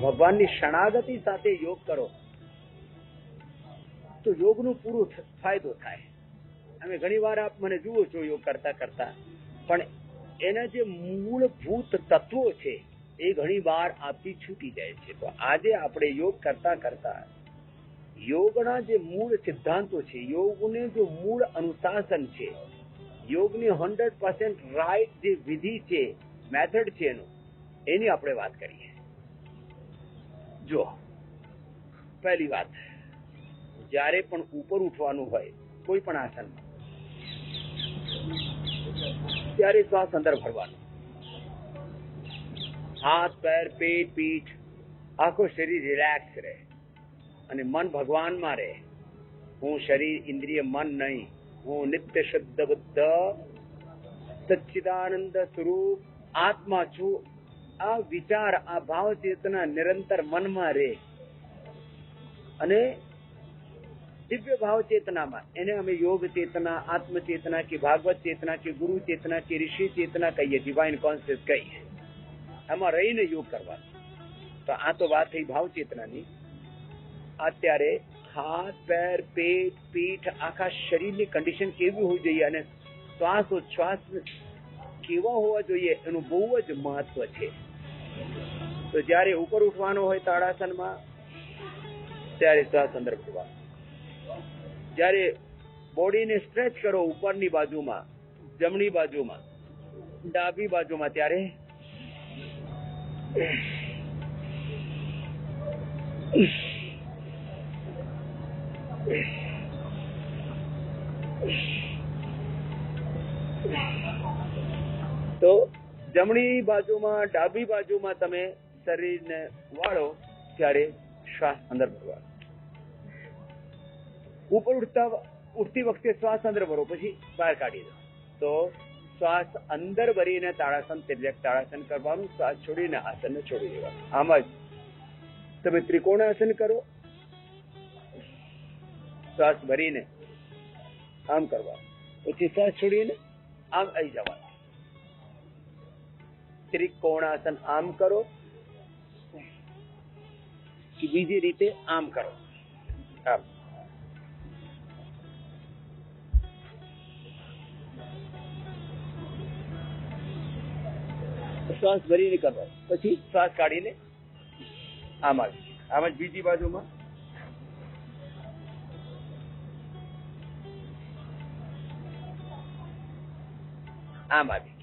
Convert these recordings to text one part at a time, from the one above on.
ભગવાનની શરણાગતિ સાથે યોગ કરો તો યોગનો પૂરો ફાયદો થાય. અમે ઘણી વાર આપ મને જુઓ છો યોગ કરતા કરતા, પણ એના જે મૂળભૂત તત્વો છે એ ઘણી વાર આપથી છૂટી જાય છે. તો આજે આપણે યોગ કરતા કરતા યોગના જે મૂળ સિદ્ધાંતો છે, યોગને જો મૂળ અનુશાસન છે, યોગની 100% રાઈટ જે વિધિ છે, મેથડ છે એની આપણે વાત કરીએ. જો પહેલી વાત, જ્યારે પણ ઉપર ઉઠવાનું હોય કોઈ પણ આસનમાં, ત્યારે શ્વાસ અંદર ભરવાનો. હાથ, પેર, પેટ, પીઠ, આખું શરીર રિલેક્સ રહે અને મન ભગવાનમાં રહે. હું શરીર, ઇન્દ્રિય, મન નહીં, હું નિત્ય શુદ્ધ બુદ્ધ સચ્ચિદાનંદ સ્વરૂપ આત્મા છું. આ વિચાર, આ ભાવ ચેતના નિરંતર મનમાં રહે અને દિવ્ય ભાવ ચેતનામાં, એને અમે યોગ ચેતના, આત્મ ચેતના કે ભાગવત ચેતના કે ગુરુ ચેતના કે ઋષિ ચેતના કહીએ, ડિવાઇન કોન્શિયસ કહીએ. એમાં રહીને યોગ કરવાનો. તો આ તો વાત થઈ ભાવ ચેતનાની. અત્યારે હાથ, પેર, પેટ, પીઠ, આખા શરીરની કન્ડિશન કેવી હોવી જોઈએ અને શ્વાસોચ્છ્વાસ કેવા હોવા જોઈએ એનું બહુ જ મહત્વ છે. તો જ્યારે ઉપર ઉઠવાનો હોય તાડાસનમાં, ત્યારે શ્વાસ અંદર ભરવાનો. જ્યારે બોડીને સ્ટ્રેચ કરો ઉપરની બાજુમાં, જમણી બાજુમાં, ડાબી બાજુમાં, ત્યારે તો જમણી બાજુમાં, ડાબી બાજુમાં તમે શરીરને વાળો ત્યારે શ્વાસ અંદર ભરવાનો. ઉપર ઉઠતી વખતે શ્વાસ અંદર ભરો, પછી બહાર કાઢી દો. તો શ્વાસ અંદર ભરીને તાળાસન, તિર્યક તાળાસન કરવાનું. શ્વાસ છોડીને આસનને છોડી દેવાનું. આમ જ તમે ત્રિકોણાસન કરો, શ્વાસ ભરીને આમ કરવાનું, પછી શ્વાસ છોડીને આમ આવી જવાનું. ત્રિકોણાસન આમ કરો કે બીજી રીતે આમ કરો. આમ શ્વાસ ભરીને કરો, પછી શ્વાસ કાઢીને આમ જ બીજી બાજુમાં આમ આવી.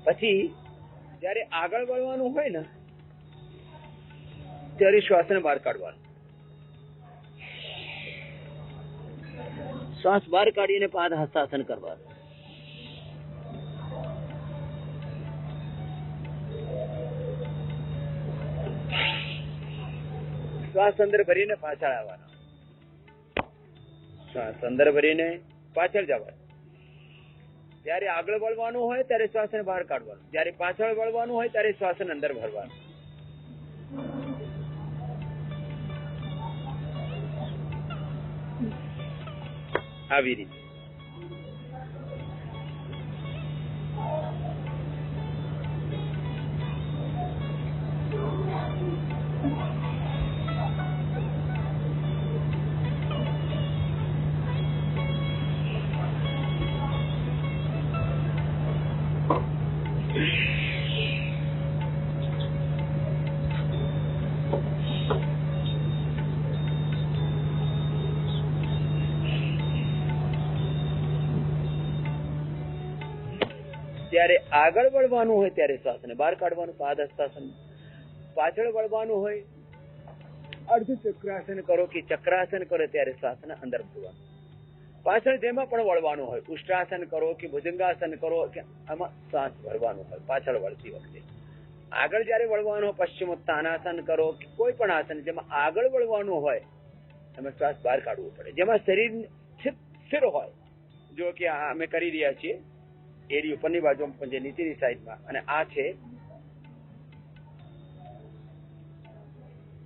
પછી જયારે આગળ વળવાનું હોય ને ત્યારે શ્વાસને બહાર કાઢવાનું. શ્વાસ બહાર કાઢીને પાદ હસ્તાસન કરવાનું. શ્વાસ અંદર ભરીને પાછળ આવવાનો. શ્વાસ અંદર ભરીને પાછળ જવાનું. જયારે આગળ વળવાનું હોય ત્યારે શ્વાસને બહાર કાઢવાનું. જયારે પાછળ વળવાનું હોય ત્યારે શ્વાસને અંદર ભરવાનું. આવી રીતે ત્યારે આગળ વળવાનું હોય ત્યારે શ્વાસને બહાર કાઢવાનું, પાદ હસ્તાસન. પાછળ વળવાનું હોય, અર્ધ ચક્રાસન કરો કે ચક્રાસન કરો ત્યારે શ્વાસને અંદર ભરવાનું. પાછળ જેમાં પણ વળવાનું હોય, ઉષ્ટ્રાસન કરો કે ભુજંગાસન કરો કે આમાં શ્વાસ ભરવાનું હોય પાછળ વળતી વખતે. આગળ જયારે વળવાનું હોય, પશ્ચિમોત્તાનાસન કરો કે કોઈ પણ આસન જેમાં આગળ વળવાનું હોય એમાં શ્વાસ બહાર કાઢવું પડે. જેમાં શરીર સ્થિર હોય, જો કે અમે કરી રહ્યા છીએ એરી ઉપરની બાજુમાં, જે નીચેની સાઈડમાં, અને આ છે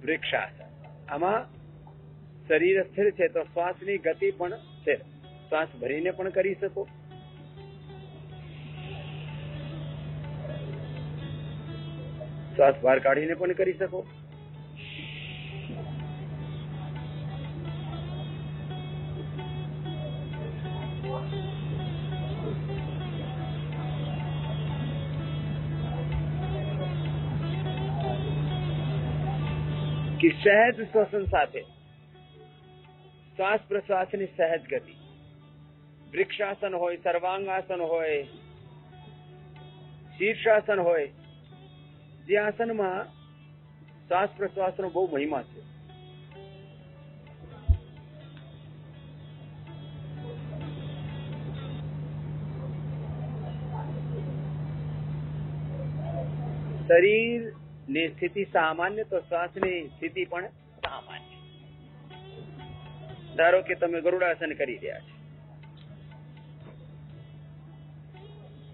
વૃક્ષાસન. આમાં શરીર સ્થિર છે તો શ્વાસની ગતિ પણ સ્થિર. શ્વાસ ભરીને પણ કરી શકો, શ્વાસ બહાર કાઢીને પણ કરી શકો. कि सहज श्वसन साथे श्वास प्रश्वासनी सहज गति, वृक्षासन होय, सर्वांगासन होय, शीर्षासन होय, जे आसन में श्वास प्रश्वास नो बहु महिमा है. शरीर ने स्थिति सामान्य तो श्वास ने स्थिति पण सामान्य. धारो के तमे गरुड़ासन करी रह्या छो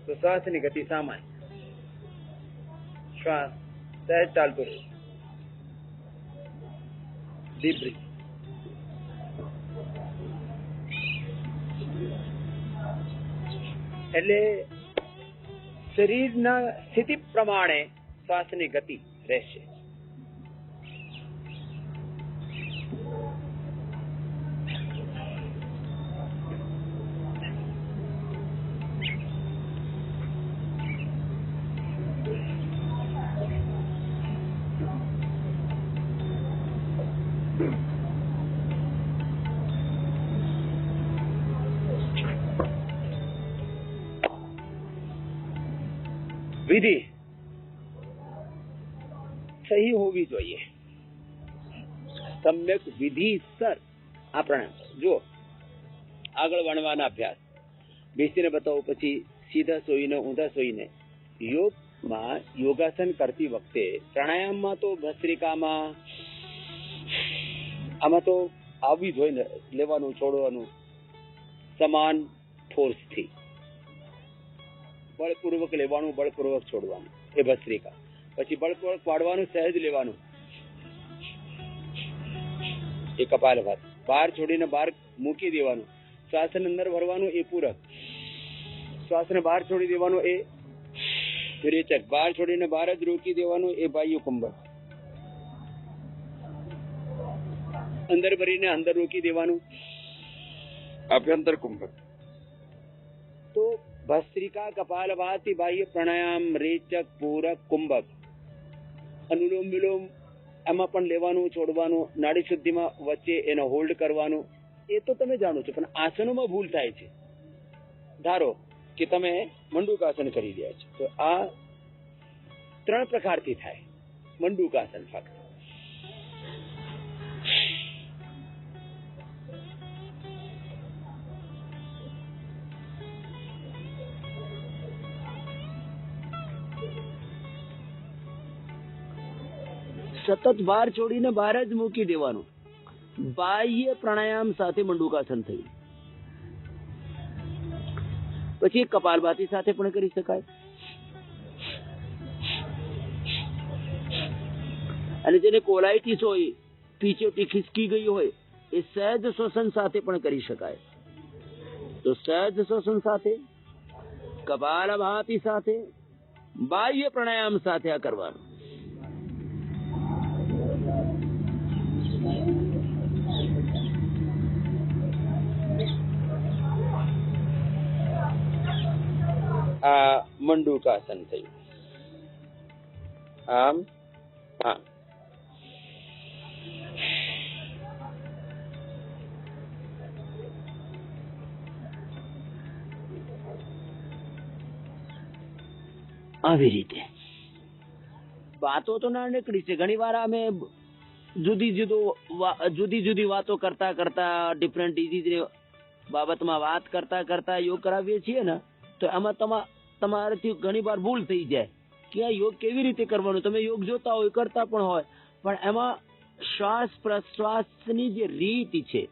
तो श्वास ની ગતિ સામાન્ય, શ્વાસ સહેજ ચાલતો રહે, ડીપ બ્રીથ. એટલે શરીરના સ્થિતિ પ્રમાણે શ્વાસની ગતિ રહેશે. વિધિ સહી હોવી જોઈએ. સમ્યક વિધિસર આ પ્રાણાયામ જો આગળ વણવાના અભ્યાસ બેસીને બતાવો, પછી સીધા સોઈને ઊંધા સોઈને યોગમાં યોગાસન કરતી વખતે પ્રાણાયામમાં તો ભસ્ત્રિકામાં આમાં તો આવી જ હોય ને, લેવાનું છોડવાનું સમાન ફોર્સથી, બળપૂર્વક લેવાનું બળપૂર્વક છોડવાનું એ ભસ્ત્રિકા. પછી બળપૂર્વક પાડવાનું સહેજ લેવાનું એ કપાલભાત. બહાર છોડીને બહાર મૂકી દેવાનું. શ્વાસને અંદર ભરવાનું એ પૂરક. શ્વાસને બહાર છોડી દેવાનું એ રેચક. બહાર છોડીને બહાર જ રોકી દેવાનું એ બાહ્ય કુંભક. અંદર ભરીને અંદર રોકી દેવાનું આભ્યંતર કુંભક. તો ભસ્ત્રિકા, કપાલભાતિ, બાહ્ય પ્રાણાયામ, રેચક, પૂરક, કુંભક, અનુલોમ વિલોમ એમાં પણ લેવાનું છોડવાનું, નાડી શુદ્ધિમાં વચ્ચે એને હોલ્ડ કરવાનું એ તો તમે જાણો છો. પણ આસનોમાં ભૂલ થાય છે. ધારો કે તમે મંડુકાસન કરી રહ્યા છો તો આ 3 પ્રકારથી થાય મંડુકાસન. ફક્ત સતત બહાર છોડીને બહાર જ મૂકી દેવાનું. બાહ્ય પ્રાણાયામ સાથે મંડુકાસન થયું. પછી કપાલભાતિ સાથે પણ કરી શકાય. અને જેને કોલાઇટિસ હોય, પીછોટી ખિસકી ગઈ હોય, એ સહેજ શ્વસન સાથે પણ કરી શકાય. તો સહેજ શ્વસન સાથે, કપાલભાતિ સાથે, બાહ્ય પ્રાણાયામ સાથે આ કરવાનું. આ મંડુકાસન થયું. આમ હા, આવી રીતે વાતો તો ના નીકળી છે. ઘણી વાર અમે જુદી જુદી વાતો કરતા કરતા ડિફરન્ટ ડિઝીઝ બાબતમાં વાત કરતા કરતા યોગ કરાવીએ છીએ ને, તો એમાં તમારાથી ઘણી વાર ભૂલ થઈ જાય કે આ યોગ કેવી રીતે કરવાનું. તમે યોગ જોતા હોય, કરતા પણ હોય, પણ એમાં શ્વાસ પ્રશ્વાસની જે રીત છે,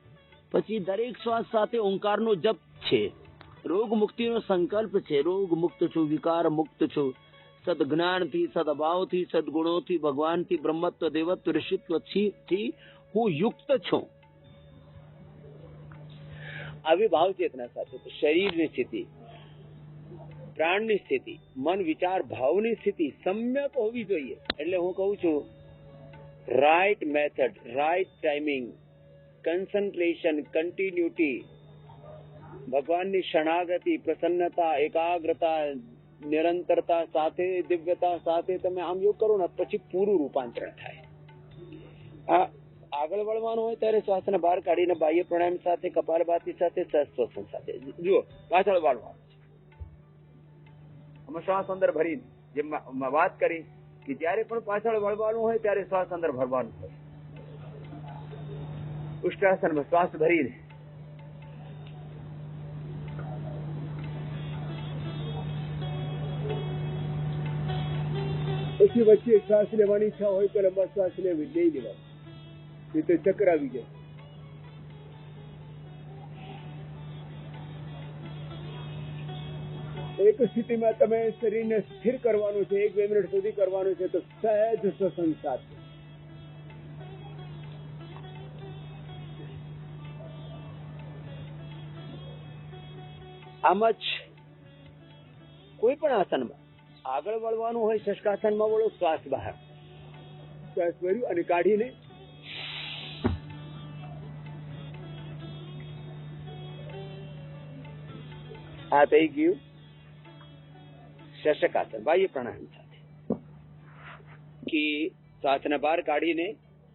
પછી દરેક શ્વાસ સાથે ઓંકારનો જપ છે, રોગ મુક્તિનો સંકલ્પ છે. રોગ મુક્ત છું, વિકાર મુક્ત છું, સદજ્ઞાનથી, સદભાવથી, સદગુણોથી, ભગવાનથી, બ્રહ્મત્વ, દેવત્વ, ઋષિત્વથી હું યુક્ત છું. આવી ભાવ ચેતના સાથે શરીરની સ્થિતિ, પ્રાણની સ્થિતિ, મન વિચાર ભાવની સ્થિતિ સમ્યક હોવી જોઈએ. એટલે હું કહું છું, right method, right timing, concentration, continuity, ભગવાનની શરણાગતિ, પ્રસન્નતા, એકાગ્રતા, નિરંતરતા સાથે, દિવ્યતા સાથે તમે આમ યોગ કરો ને પછી પૂરું રૂપાંતરણ થાય. આ આગળ વળવાનું હોય ત્યારે શ્વાસને બહાર કાઢીને બાહ્ય પ્રાણાયામ સાથે, કપાલભાતિ સાથે, શ્વસન સાથે. જુઓ, પાછળ વાળવાનું છે. અમે શ્વાસ અંદર ભરીને જે વાત કરી કે જ્યારે પણ પાછળ વળવાનું હોય ત્યારે શ્વાસ અંદર ભરવાનું હોય. ઉષ્ટ્રાસનમાં શ્વાસ ભરીને પછી વચ્ચે શ્વાસ લેવાની ઈચ્છા હોય તો લંબા શ્વાસ લેવી, નહીં લેવાની, નહીં તો ચક્કર આવી જાય. એક સ્થિતિમાં તમે શરીરને સ્થિર કરવાનું છે, 1-2 મિનિટ સુધી કરવાનું છે, તો સહેજ શ્વસન સાથે. આમ જ કોઈ પણ આસનમાં આગળ વળવાનું હોય, શશકાસનમાં વળો, શ્વાસ બહાર, શ્વાસ ભર્યું અને કાઢીને આ થઈ ગયું શશકાસન બાહ્ય પ્રાણાયામ સાથે. કે શ્વાસને બહાર કાઢીને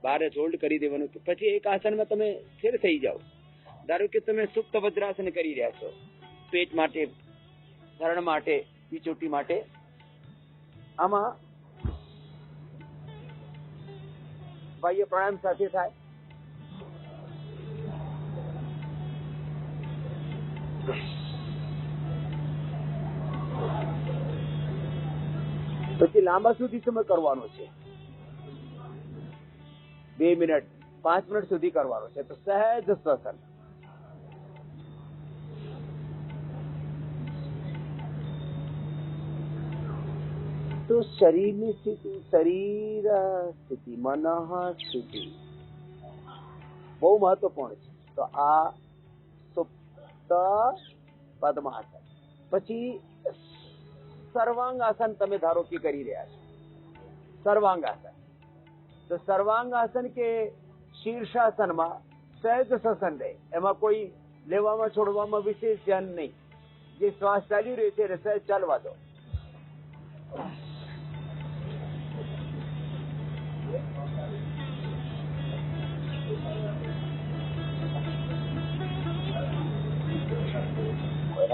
બહાર જ હોલ્ડ કરી દેવાનું. પછી એક આસનમાં તમે સ્થિર થઈ જાઓ. ધારો કે તમે સુપ્ત વજ્રાસન કરી રહ્યા છો, પેટ માટે, ધરણ માટે, પીછોટી માટે. આમાં બાહ્ય પ્રાણાયામ સાથે થાય. પછી લાંબા સુધી સમય કરવાનો છે, 2 મિનિટ 5 મિનિટ સુધી કરવાનો છે. તો સહેજ શ્વસન. તો શરીરની સ્થિતિ, શરીર સ્થિતિ, મન સ્થિતિ બહુ મહત્વપૂર્ણ છે. તો આ સુપ્ત પદ્માસન. પછી સર્વાંગાસન તમે ધારો કે કરી રહ્યા છો, સર્વાંગાસન. તો સર્વાંગાસન કે શીર્ષાસનમાં સહેજ શ્વસન રહે, એમાં કોઈ લેવામાં છોડવામાં વિશેષ ધ્યાન નહીં. જે શ્વાસ ચાલી રહ્યો છે એને સહેજ ચાલવા દો.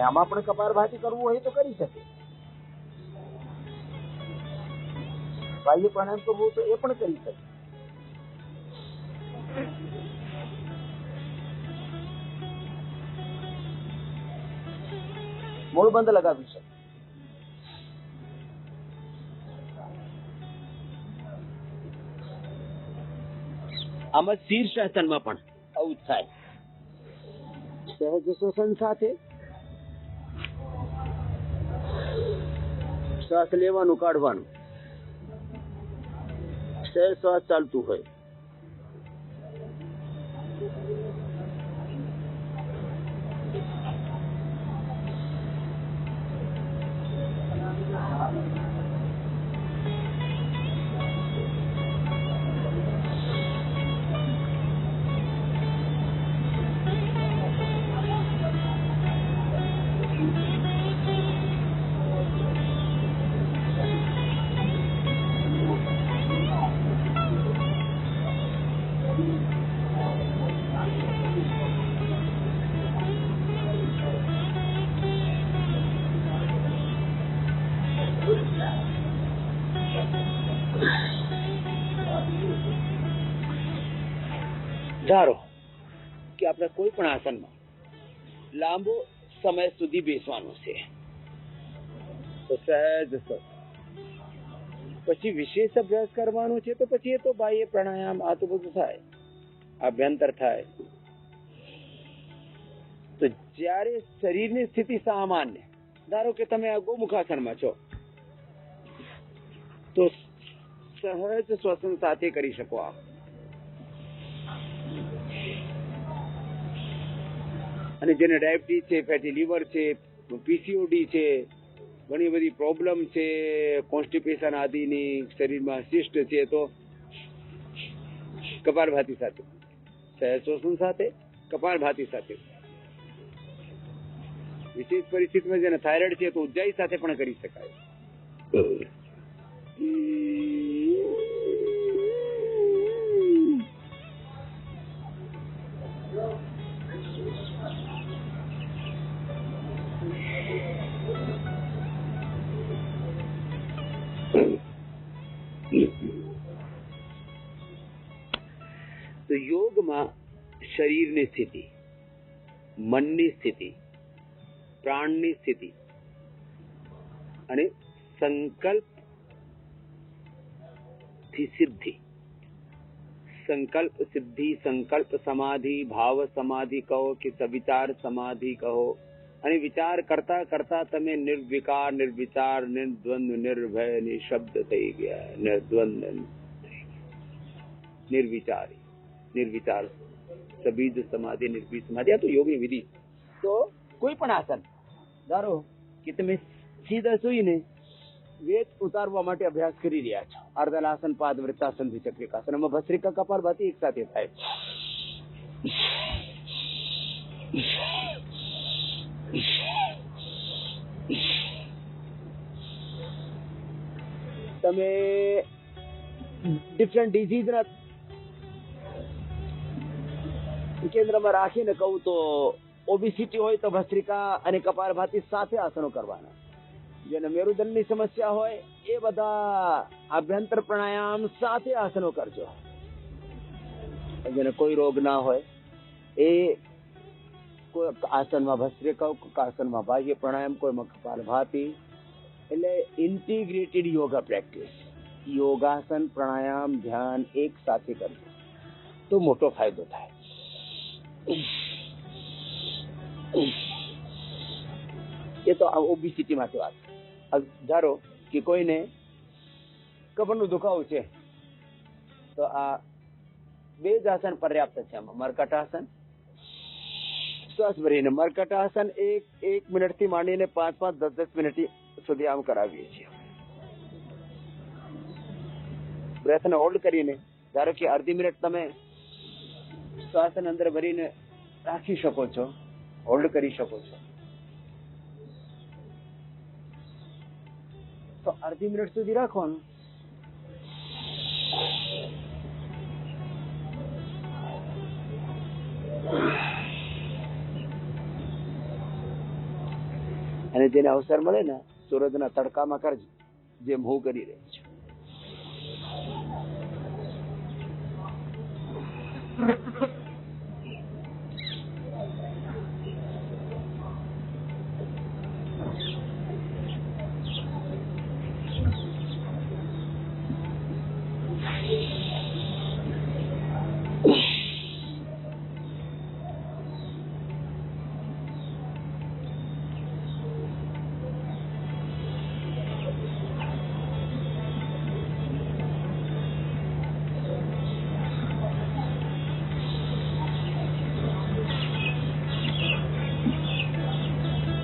આમાં પણ કપાલભાતિ કરવું હોય તો કરી શકે, બાહ્ય પ્રાણાયામ કરવું તો એ પણ કરી શકે. મૂળબંધ લગાવી શકે. આમાં શીર્ષાસનમાં પણ આવું થાય. સહજ શ્વસન સાથે શ્વાસ લેવાનું, કાઢવાનું, સહેજ શ્વાસ ચાલતું હોય. ધારો કે આપણે કોઈ પણ આસનમાં લાંબો સમય સુધી બેસવાનું છે, તો સહેજ પછી વિશેષ અભ્યાસ કરવાનો છે, તો પછી એ તો બાહ્ય પ્રાણાયામ આ તો બધું થાય, અભ્યંતર થાય. તો જ્યારે શરીરની સ્થિતિ સામાન્ય, ધારો કે તમે આ ગોમુખાસનમાં છો, તો સહજ શ્વસન સાથે કરી શકો. આપ અને જેને ડાયાબિટીસ છે, ફેટી લીવર છે, પીસીઓડી છે, ઘણી બધી પ્રોબ્લેમ છે, કોન્સ્ટિપેશન આદિની શરીરમાં શિષ્ટ છે, તો કપાલભાતિ સાથે, સહજોષણ સાથે, કપાલભાતિ સાથે. વિશેષ પરિસ્થિતિમાં જેને થાઇરોઇડ છે તો ઉજ્જાઈ સાથે પણ કરી શકાય. તો યોગમાં શરીરની સ્થિતિ, મનની સ્થિતિ, પ્રાણની સ્થિતિ અને સંકલ્પ થી સિદ્ધિ, સંકલ્પ સિદ્ધિ, સંકલ્પ સમાધિ, ભાવ સમાધિ કહો કે વિચાર સમાધિ કહો, અને વિચાર કરતા કરતા તમે નિર્વિકાર, નિર્વિચાર, નિર્દ્વંદ, નિર્ભય, નિશબ્દ થઈ ગયા. નિર્દ્વંદ, નિર્વિચારી, નિર્વિચાર, સબીજ સમાધિ, નિર્ભીજ સમાધિ. આ તો યોગની વિધિ. તો કોઈ પણ આસન ધારો કે તમે સીધા સુઈને વેદ ઉતારવા માટે અભ્યાસ કરી રહ્યા છો, અર્ધલાસન, પાદ વૃત્તાસન, દ્વિચક્રિકાસન, એમાં ભસ્ત્રિકા, કપાલભાતિ એક સાથે થાય. તમે ડિફરન્ટ ડિઝીઝના કેન્દ્રમાં રાખીને કહું તો ઓબેસિટી હોય તો ભસ્ત્રિકા અને કપાલભાતિ સાથે આસનો કરવાના. જેને મેરુદંડની સમસ્યા હોય એ બધા આભ્યંતર પ્રાણાયામ સાથે આસનો કરજો. જેને કોઈ રોગ ના હોય એ કોઈ આસનમાં ભસ્ત્રિકા, કોઈ આસનમાં બાહ્ય પ્રાણાયામ, કોઈમાં કપાલભાતિ. એટલે ઇન્ટિગ્રેટેડ યોગા પ્રેક્ટિસ, યોગાસન, પ્રાણાયામ, ધ્યાન એક સાથે કરજો તો મોટો ફાયદો થાય. એ તો ઓબેસિટી માટે વાત. ધારો કે કોઈને કમરનો દુખાવો છે તો આ બે જ આસન પર્યાપ્ત છે. આમાં મર્કટાસન, શ્વાસ ભરીને મર્કટાસન 1 મિનિટ થી માંડીને 5-5, 10-10 મિનિટ સુધી આમ કરાવીએ છીએ. બ્રેથને હોલ્ડ કરીને ધારો કે અડધી મિનિટ તમે શ્વાસને અંદર ભરીને રાખી શકો છો, હોલ્ડ કરી શકો છો. તો અડધી મિનિટ સુધી રાખવાનું. અને જેને અવસર મળે ને સૂરજના તડકામાં કરજો, જેમ હું કરી રહી છું.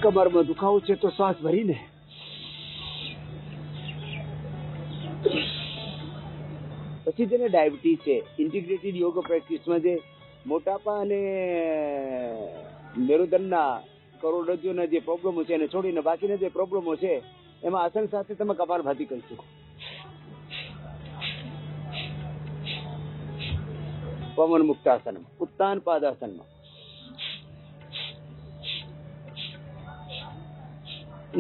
કમરમાં દુખાવો છે તો શ્વાસ ભરીને પછી જેને ડાયાબિટીસ છે, ઇન્ટિગ્રેટેડ યોગ પ્રેક્ટિસમાં જે મોટાપા અને મેરુદંડના, કરોડરજ્જુના જે પ્રોબ્લેમો છે એને છોડીને બાકીના જે પ્રોબ્લેમો છે એમાં આસન સાથે તમે કપાલભાતિ કરી શકો. પવન મુક્ત આસનમાં, ઉત્તાન પાદાસનમાં,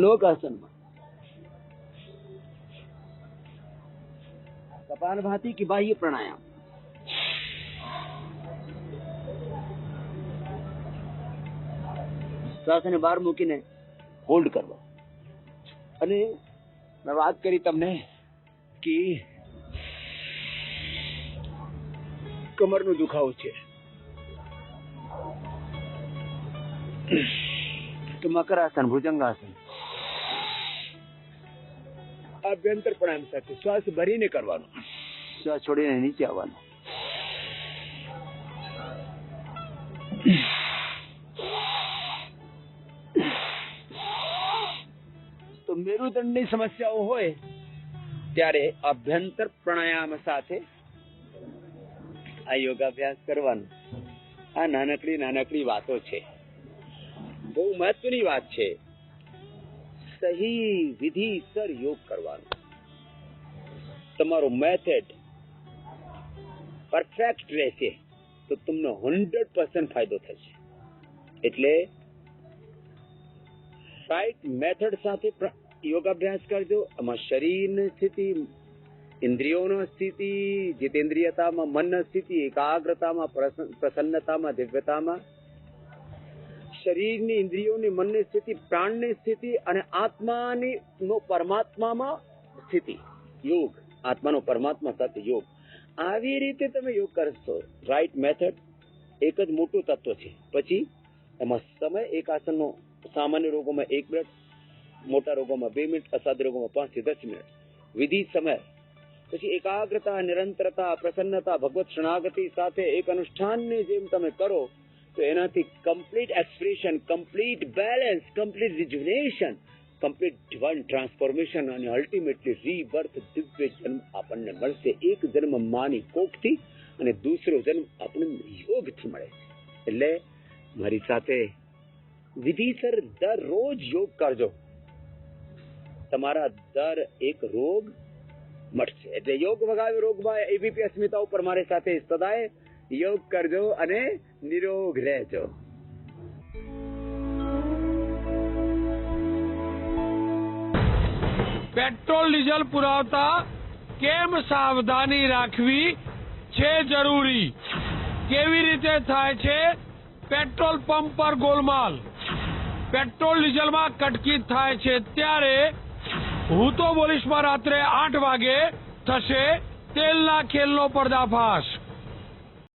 લોકાસનમાં, कपालभाति की बाह्य प्राणायाम, શ્વાસને બહાર મૂકીને હોલ્ડ કરવા. અને મેં વાત કરી તમને કે કમરનો દુખાવો છે તો મકરાસન, ભુજંગાસન, આભ્યંતર પ્રાણાયામ સાથે શ્વાસ ભરીને કરવાનો, શ્વાસ છોડીને નીચે આવવાનો. તો મેરુદંડની સમસ્યાઓ હોય ત્યારે અભ્યંતર પ્રાણાયામ સાથે આ યોગાભ્યાસ કરવાનો. આ નાનકડી વાતો છે, બહુ મહત્વની વાત છે. સહી વિધિસર યોગ કરવાનો. તમારો મેથડ પરફેક્ટ રહેશે તો તમને 100% ફાયદો થશે. એટલે રાઈટ મેથડ સાથે યોગાભ્યાસ કરજો. આમાં શરીરની સ્થિતિ, ઇન્દ્રિયોની સ્થિતિ, જીતેન્દ્રિયતામાં, મનની સ્થિતિ, એકાગ્રતામાં, પ્રસન્નતામાં, દિવ્યતામાં, શરીરની, ઇન્દ્રિયોની, મનની સ્થિતિ, પ્રાણની સ્થિતિ અને આત્માની પરમાત્મામાં સ્થિતિ. યોગ, આત્માનો પરમાત્મા સાથે યોગ. આવી રીતે તમે યોગ કરશો. રાઈટ મેથડ એક જ મોટું તત્વ છે. પછી એમાં સમય, એક આસનનો સામાન્ય રોગોમાં 1 મિનિટ, મોટા રોગોમાં 2 મિનિટ, અસાધ્ય રોગોમાં 5 થી 10 મિનિટ. વિધિ સમય. પછી એકાગ્રતા, નિરંતરતા, પ્રસન્નતા, ભગવત શરણાગતિ સાથે એક અનુષ્ઠાનની જેમ તમે કરો તો એનાથી complete expression, complete balance, complete rejuvenation, complete divine transformation અને અલ્ટિમેટલી રીબર્થ, દિવ્ય જન્મ આપણને મળશે. એક જન્મ માની કોખથી અને દૂસરો જન્મ આપણને યોગથી મળે છે. એટલે મારી સાથે વિધિસર દરરોજ યોગ કરજો. તમારા દર એક રોગ મટશે. એટલે યોગ વગાવ્યો રોગમાં એબીપી અસ્મિતા ઉપર મારી સાથે સદાય યોગ કરજો અને નિરોગ રહેજો. પેટ્રોલ ડીઝલ પુરાવતા કેમ સાવધાની રાખવી છે જરૂરી? કેવી રીતે થાય છે પેટ્રોલ પંપ પર ગોલમાલ? પેટ્રોલ ડીઝલમાં કટકી થાય છે ત્યારે હું તો બોલીશમાં રાત્રે 8 વાગે થશે તેલના ખેલનો પર્દાફાશ.